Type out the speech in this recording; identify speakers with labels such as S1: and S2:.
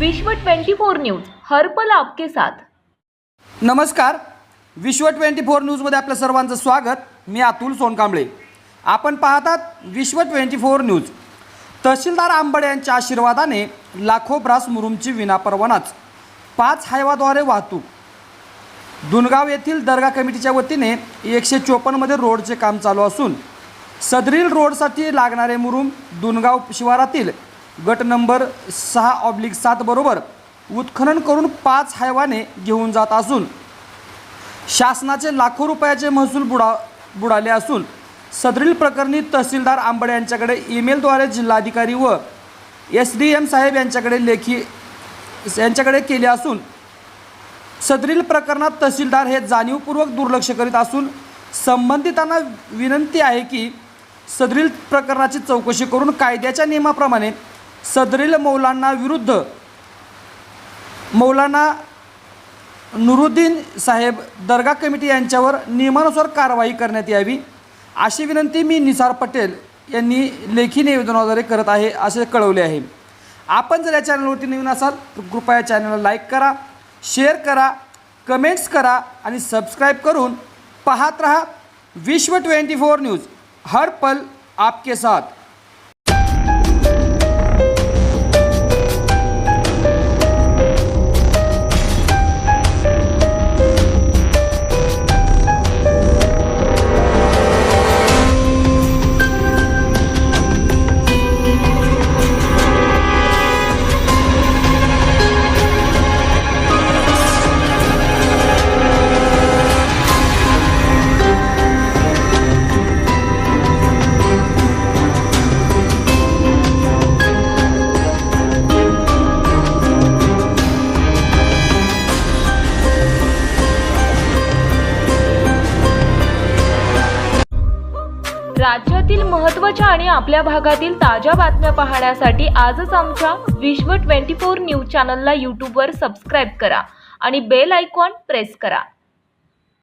S1: विश्व 24 न्यूज हर पल आपके साथ।
S2: नमस्कार, विश्व 24 न्यूजमध्ये आपल्या सर्वांचं स्वागत। मी अतुल सोनकांबळे। आपण पाहतात विश्व 24 न्यूज। तहसीलदार आंबडे यांच्या आशीर्वादाने लाखो ब्रास मुरुमची विनापरवानाच 5 हायवाद्वारे वाहतूक। दुनगाव येथील दर्गा कमिटीच्या वतीने 154 मध्ये रोडचे काम चालू असून सदरील रोडसाठी लागणारे मुरुम दुनगाव शिवारातील गट नंबर 6/7 बरोबर उत्खनन करून 5 हायवाने घेऊन जात असून शासनाचे लाखो रुपयाचे महसूल बुडाले असून सदरील प्रकरणी तहसीलदार आंबडे यांच्याकडे ईमेलद्वारे जिल्हाधिकारी व SDM साहेब यांच्याकडे केले असून सदरील प्रकरणात तहसीलदार हे जाणीवपूर्वक दुर्लक्ष करीत असून संबंधितांना विनंती आहे की सदरील प्रकरणाची चौकशी करून कायद्याच्या नियमाप्रमाणे सदरील मौलाना नुरुद्दीन साहेब दर्गा कमिटी यांच्यावर नियमानुसार कारवाई करण्यात यावी अशी विनंती मी निसार पटेल यांनी लेखी निवेदनाद्वारे करत आहे असे कळवले आहे। आपण जर या चॅनलवरती नवीन असाल तर कृपया चॅनलला लाईक करा, शेअर करा, कमेंट्स करा आणि सबस्क्राइब करून पाहत रहा विश्व 24 न्यूज हर पल आपके साथ।
S1: राज्यातील महत्त्वाच्या आणि आपल्या भागातील ताज्या बातम्या पाहण्यासाठी आजच आमच्या विश्व 24 न्यूज चॅनलला YouTube वर सबस्क्राइब करा आणि बेल आयकॉन प्रेस करा।